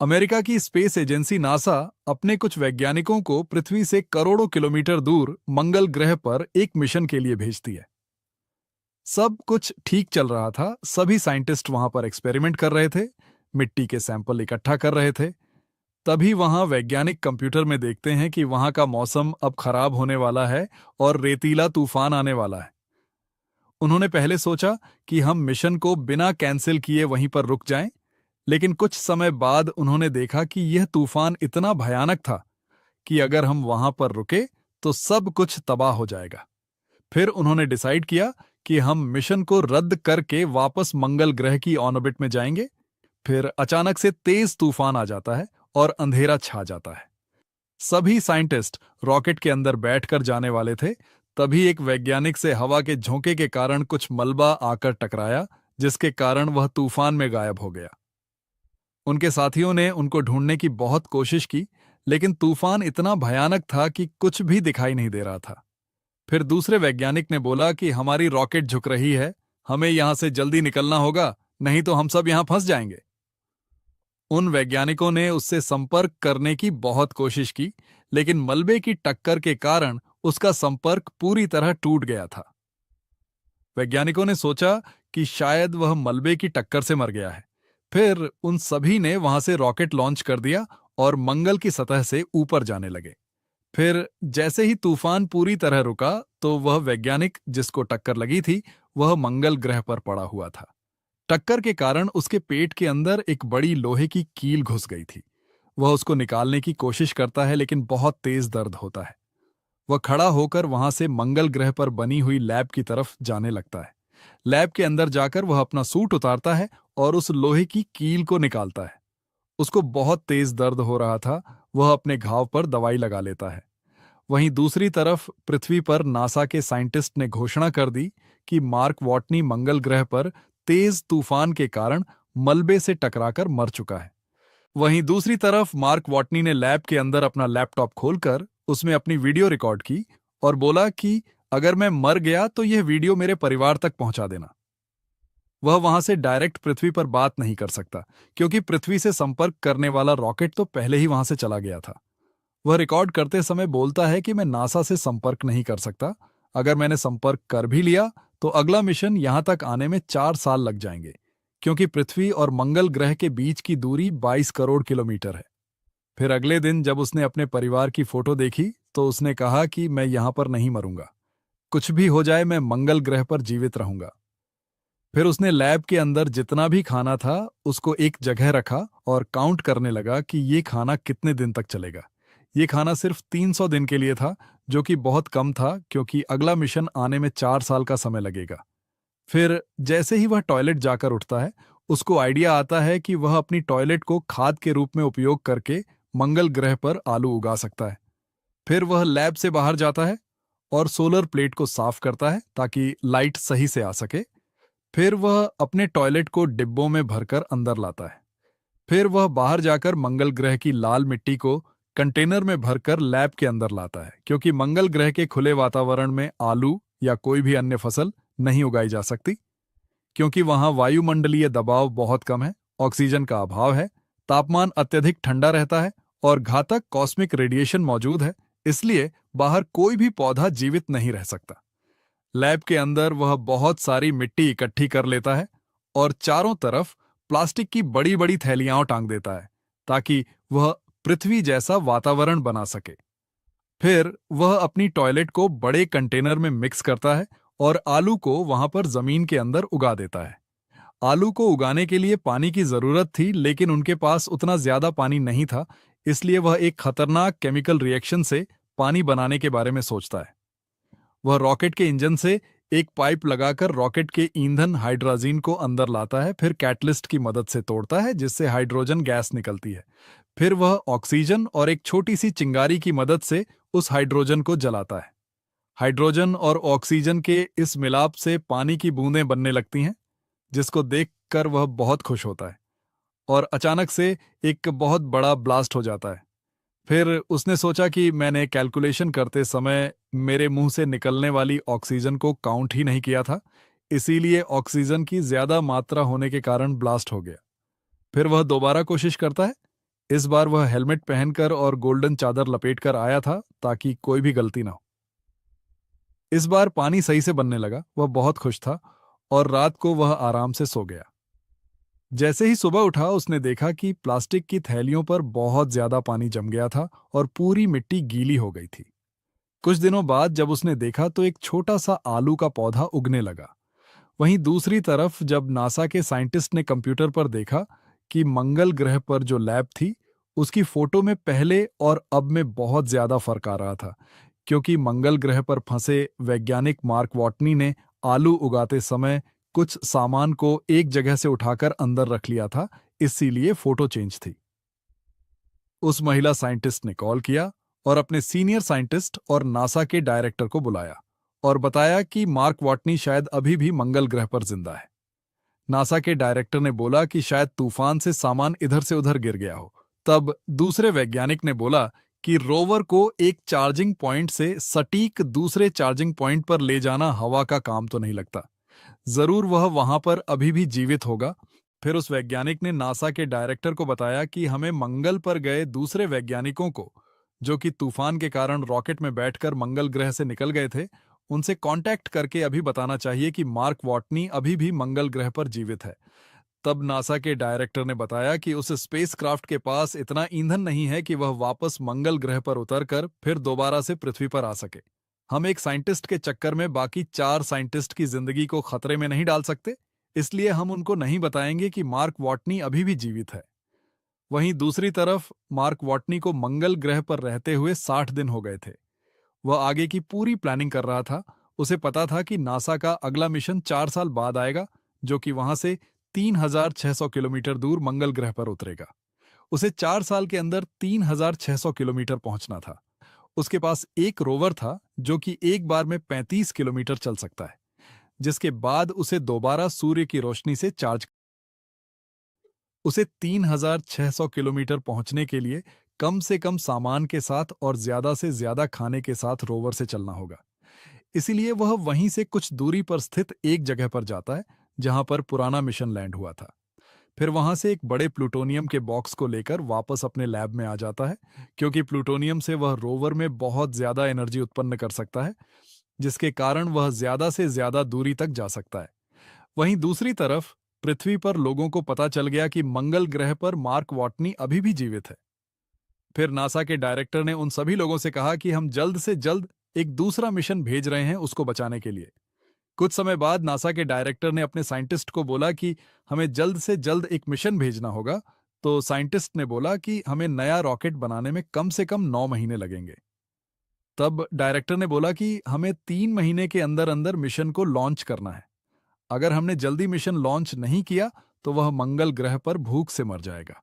America की space agency NASA अपने कुछ वैज्ञानिकों को पृथ्वी से करोड़ों किलोमीटर दूर मंगल ग्रह पर एक मिशन के लिए भेजती है। सब कुछ ठीक चल रहा था, सभी साइंटिस्ट वहां पर एक्सपेरिमेंट कर रहे थे, मिट्टी के सैंपल इकट्ठा कर रहे थे। तभी वहां वैज्ञानिक कंप्यूटर में देखते हैं कि वहां का मौसम अब खराब होने वाला है और रेतीला तूफान आने वाला है। उन्होंने पहले सोचा कि हम मिशन को बिना कैंसिल किए वहीं पर रुक जाएं, लेकिन कुछ समय बाद उन्होंने देखा कि यह तूफान इतना भयानक था कि अगर हम वहां पर रुके तो सब कुछ तबाह हो जाएगा। फिर उन्होंने डिसाइड किया कि हम मिशन को रद्द करके वापस मंगल ग्रह की ऑर्बिट में जाएंगे। फिर अचानक से तेज तूफान आ जाता है और अंधेरा छा जाता है। सभी साइंटिस्ट रॉकेट के अंदर बैठकर जाने वाले थे, तभी एक वैज्ञानिक से हवा के झोंके के कारण कुछ मलबा आकर टकराया, जिसके कारण वह तूफान में गायब हो गया। उनके साथियों ने उनको ढूंढने की बहुत कोशिश की, लेकिन तूफान इतना भयानक था कि कुछ भी दिखाई नहीं दे रहा था। फिर दूसरे वैज्ञानिक ने बोला कि हमारी रॉकेट झुक रही है, हमें यहां से जल्दी निकलना होगा, नहीं तो हम सब यहां फंस जाएंगे। उन वैज्ञानिकों ने उससे संपर्क करने की बहुत कोशिश की, लेकिन मलबे की टक्कर के कारण उसका संपर्क पूरी तरह टूट गया था। वैज्ञानिकों ने सोचा कि शायद वह मलबे की टक्कर से मर गया है। फिर उन सभी ने वहां से रॉकेट लॉन्च कर दिया और मंगल की सतह से ऊपर जाने लगे। फिर जैसे ही तूफान पूरी तरह रुका, तो वह वैज्ञानिक जिसको टक्कर लगी थी, वह मंगल ग्रह पर पड़ा हुआ था। टक्कर के कारण उसके पेट के अंदर एक बड़ी लोहे की कील घुस गई थी। वह उसको निकालने की कोशिश करता है, लेकिन बहुत तेज दर्द होता है। वह खड़ा होकर वहां से मंगल ग्रह पर बनी हुई लैब की तरफ जाने लगता है। लैब के अंदर जाकर वह अपना सूट उतारता है और उस लोहे की कील को निकालता है। उसको बहुत तेज दर्द हो रहा था, वह अपने घाव पर दवाई लगा लेता है। वहीं दूसरी तरफ पृथ्वी पर नासा के साइंटिस्ट ने घोषणा कर दी कि मार्क वॉटनी मंगल ग्रह पर तेज तूफान के कारण मलबे से टकराकर मर चुका है। वहीं दूसरी तरफ मार्क वॉटनी ने लैब के अंदर अपना लैपटॉप खोलकर उसमें अपनी वीडियो रिकॉर्ड की और बोला कि अगर मैं मर गया तो यह वीडियो मेरे परिवार तक पहुंचा देना। वह वहां से डायरेक्ट पृथ्वी पर बात नहीं कर सकता, क्योंकि पृथ्वी से संपर्क करने वाला रॉकेट तो पहले ही वहां से चला गया था। वह रिकॉर्ड करते समय बोलता है कि मैं नासा से संपर्क नहीं कर सकता। अगर मैंने संपर्क कर भी लिया तो अगला मिशन यहां तक आने में 4 साल लग जाएंगे, क्योंकि पृथ्वी और मंगल ग्रह के बीच की दूरी 22 करोड़ किलोमीटर है। फिर अगले दिन जब उसने अपने परिवार की फोटो देखी तो उसने कहा कि मैं यहां पर नहीं मरूंगा, कुछ भी हो जाए मैं मंगल ग्रह पर जीवित रहूंगा। फिर उसने लैब के अंदर जितना भी खाना था उसको एक जगह रखा और काउंट करने लगा कि ये खाना कितने दिन तक चलेगा। ये खाना सिर्फ 300 दिन के लिए था, जो कि बहुत कम था, क्योंकि अगला मिशन आने में 4 साल का समय लगेगा। फिर जैसे ही वह टॉयलेट जाकर उठता है, उसको आइडिया आता है कि वह अपनी टॉयलेट को खाद के रूप में उपयोग करके मंगल ग्रह पर आलू उगा सकता है। फिर वह लैब से बाहर जाता है और सोलर प्लेट को साफ करता है ताकि लाइट सही से आ सके। फिर वह अपने टॉयलेट को डिब्बों में भरकर अंदर लाता है। फिर वह बाहर जाकर मंगल ग्रह की लाल मिट्टी को कंटेनर में भरकर लैब के अंदर लाता है, क्योंकि मंगल ग्रह के खुले वातावरण में आलू या कोई भी अन्य फसल नहीं उगाई जा सकती, क्योंकि वहां वायुमंडलीय दबाव बहुत कम है, ऑक्सीजन का अभाव है, तापमान अत्यधिक ठंडा रहता है और घातक कॉस्मिक रेडिएशन मौजूद है। इसलिए बाहर कोई भी पौधा जीवित नहीं रह सकता। लैब के अंदर वह बहुत सारी मिट्टी इकट्ठी कर लेता है और चारों तरफ प्लास्टिक की बड़ी बड़ी थैलियां टांग देता है, ताकि वह पृथ्वी जैसा वातावरण बना सके। फिर वह अपनी टॉयलेट को बड़े कंटेनर में मिक्स करता है और आलू को वहां पर जमीन के अंदर उगा देता है। आलू को उगाने के लिए पानी की जरूरत थी, लेकिन उनके पास उतना ज्यादा पानी नहीं था, इसलिए वह एक खतरनाक केमिकल रिएक्शन से पानी बनाने के बारे में सोचता है। वह रॉकेट के इंजन से एक पाइप लगाकर रॉकेट के ईंधन हाइड्रोजन को अंदर लाता है, फिर कैटलिस्ट की मदद से तोड़ता है, जिससे हाइड्रोजन गैस निकलती है। फिर वह ऑक्सीजन और एक छोटी सी चिंगारी की मदद से उस हाइड्रोजन को जलाता है। हाइड्रोजन और ऑक्सीजन के इस मिलाप से पानी की बूंदें बनने लगती हैं, जिसको देखकर वह बहुत खुश होता है। और अचानक से एक बहुत बड़ा ब्लास्ट हो जाता है। फिर उसने सोचा कि मैंने कैलकुलेशन करते समय मेरे मुंह से निकलने वाली ऑक्सीजन को काउंट ही नहीं किया था, इसीलिए ऑक्सीजन की ज्यादा मात्रा होने के कारण ब्लास्ट हो गया। फिर वह दोबारा कोशिश करता है, इस बार वह हेलमेट पहनकर और गोल्डन चादर लपेटकर आया था ताकि कोई भी गलती ना हो। इस बार पानी सही से बनने लगा, वह बहुत खुश था और रात को वह आराम से सो गया। जैसे ही सुबह उठा उसने देखा कि प्लास्टिक की थैलियों पर बहुत ज्यादा पानी जम गया था और पूरी मिट्टी गीली हो गई थी। कुछ दिनों बाद जब उसने देखा तो एक छोटा सा आलू का पौधा उगने लगा। वहीं दूसरी तरफ जब नासा के साइंटिस्ट ने कंप्यूटर पर देखा कि मंगल ग्रह पर जो लैब थी उसकी फोटो में पहले और अब में बहुत ज्यादा फर्क आ रहा था, क्योंकि मंगल ग्रह पर फंसे वैज्ञानिक मार्क वॉटनी ने आलू उगाते समय कुछ सामान को एक जगह से उठाकर अंदर रख लिया था, इसीलिए फोटो चेंज थी। उस महिला साइंटिस्ट ने कॉल किया और अपने सीनियर साइंटिस्ट और नासा के डायरेक्टर को बुलाया और बताया कि मार्क वॉटनी शायद अभी भी मंगल ग्रह पर जिंदा है। नासा के डायरेक्टर ने बोला कि शायद तूफान से सामान इधर से उधर गिर गया हो। तब दूसरे वैज्ञानिक ने बोला कि रोवर को एक चार्जिंग पॉइंट से सटीक दूसरे चार्जिंग पॉइंट पर ले जाना हवा का काम तो नहीं लगता, जरूर वह वहां पर अभी भी जीवित होगा। फिर उस वैज्ञानिक ने नासा के डायरेक्टर को बताया कि हमें मंगल पर गए दूसरे वैज्ञानिकों को, जो कि तूफान के कारण रॉकेट में बैठकर मंगल ग्रह से निकल गए थे, उनसे कांटेक्ट करके अभी बताना चाहिए कि मार्क वॉटनी अभी भी मंगल ग्रह पर जीवित है। तब नासा के डायरेक्टर ने बताया कि उस स्पेसक्राफ्ट के पास इतना ईंधन नहीं है कि वह वापस मंगल ग्रह पर उतरकर फिर दोबारा से पृथ्वी पर आ सके। हम एक साइंटिस्ट के चक्कर में बाकी 4 साइंटिस्ट की जिंदगी को खतरे में नहीं डाल सकते, इसलिए हम उनको नहीं बताएंगे कि मार्क वॉटनी अभी भी जीवित है। वहीं दूसरी तरफ मार्क वॉटनी को मंगल ग्रह पर रहते हुए 60 दिन हो गए थे। वह आगे की पूरी प्लानिंग कर रहा था। उसे पता था कि नासा का अगला मिशन 4 साल बाद आएगा, जो कि वहां से 3,600 किलोमीटर दूर मंगल ग्रह पर उतरेगा। उसे 4 साल के अंदर 3,600 किलोमीटर पहुंचना था। उसके पास एक रोवर था जो कि एक बार में 35 किलोमीटर चल सकता है, जिसके बाद उसे दोबारा सूर्य की रोशनी से चार्ज। उसे 3,600 किलोमीटर पहुंचने के लिए कम से कम सामान के साथ और ज्यादा से ज्यादा खाने के साथ रोवर से चलना होगा। इसीलिए वह वहीं से कुछ दूरी पर स्थित एक जगह पर जाता है जहां पर पुराना मिशन लैंड हुआ था। फिर वहां से एक बड़े प्लूटोनियम के बॉक्स को लेकर वापस अपने लैब में आ जाता है, क्योंकि प्लूटोनियम से वह रोवर में बहुत ज्यादा एनर्जी उत्पन्न कर सकता है, जिसके कारण वह ज्यादा से ज्यादा दूरी तक जा सकता है। वहीं दूसरी तरफ पृथ्वी पर लोगों को पता चल गया कि मंगल ग्रह पर मार्क वॉटनी अभी भी जीवित है। फिर नासा के डायरेक्टर ने उन सभी लोगों से कहा कि हम जल्द से जल्द एक दूसरा मिशन भेज रहे हैं उसको बचाने के लिए। कुछ समय बाद नासा के डायरेक्टर ने अपने साइंटिस्ट को बोला कि हमें जल्द से जल्द एक मिशन भेजना होगा। तो साइंटिस्ट ने बोला कि हमें नया रॉकेट बनाने में कम से कम 9 महीने लगेंगे। तब डायरेक्टर ने बोला कि हमें 3 महीने के अंदर अंदर मिशन को लॉन्च करना है। अगर हमने जल्दी मिशन लॉन्च नहीं किया तो वह मंगल ग्रह पर भूख से मर जाएगा।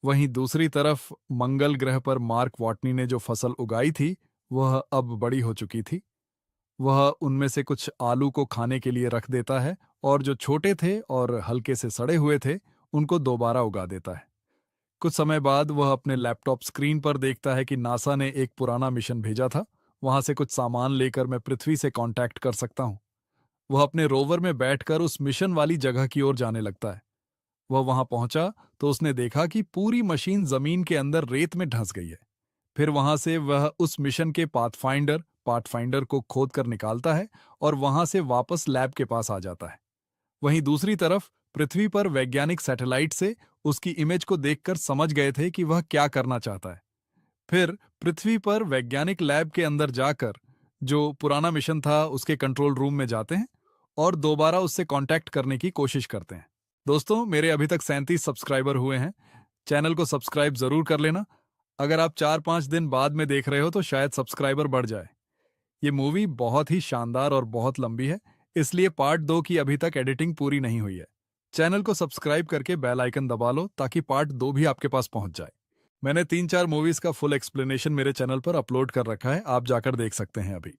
वहीं दूसरी तरफ मंगल ग्रह पर मार्क वॉटनी ने जो फसल उगाई थी वह अब बड़ी हो चुकी थी। वह उनमें से कुछ आलू को खाने के लिए रख देता है और जो छोटे थे और हल्के से सड़े हुए थे उनको दोबारा उगा देता है। कुछ समय बाद वह अपने लैपटॉप स्क्रीन पर देखता है कि नासा ने एक पुराना मिशन भेजा था, वहां से कुछ सामान लेकर मैं पृथ्वी से कांटेक्ट कर सकता हूं। वह अपने रोवर में बैठकर उस मिशन वाली जगह की ओर जाने लगता है। वह वहां पहुंचा तो उसने देखा कि पूरी मशीन जमीन के अंदर रेत में धंस गई है। फिर वहां से वह उस मिशन के पाथफाइंडर को खोद कर निकालता है और वहां से वापस लैब के पास आ जाता है। वहीं दूसरी तरफ पृथ्वी पर वैज्ञानिक सैटेलाइट से उसकी इमेज को देखकर समझ गए थे कि वह क्या करना चाहता है। फिर पृथ्वी पर वैज्ञानिक लैब के अंदर जाकर जो पुराना मिशन था उसके कंट्रोल रूम में जाते हैं और दोबारा उससे कांटेक्ट करने की कोशिश करते हैं। दोस्तों, मेरे अभी तक 37 सब्सक्राइबर हुए हैं। चैनल को सब्सक्राइब जरूर कर लेना। अगर आप 4-5 दिन बाद में देख रहे हो तो शायद सब्सक्राइबर बढ़ जाए। ये मूवी बहुत ही शानदार और बहुत लंबी है, इसलिए पार्ट 2 की अभी तक एडिटिंग पूरी नहीं हुई है। चैनल को सब्सक्राइब करके बेल आइकन दबा लो ताकि पार्ट 2 भी आपके पास पहुंच जाए। मैंने 3-4 मूवीज का फुल एक्सप्लेनेशन मेरे चैनल पर अपलोड कर रखा है, आप जाकर देख सकते हैं अभी।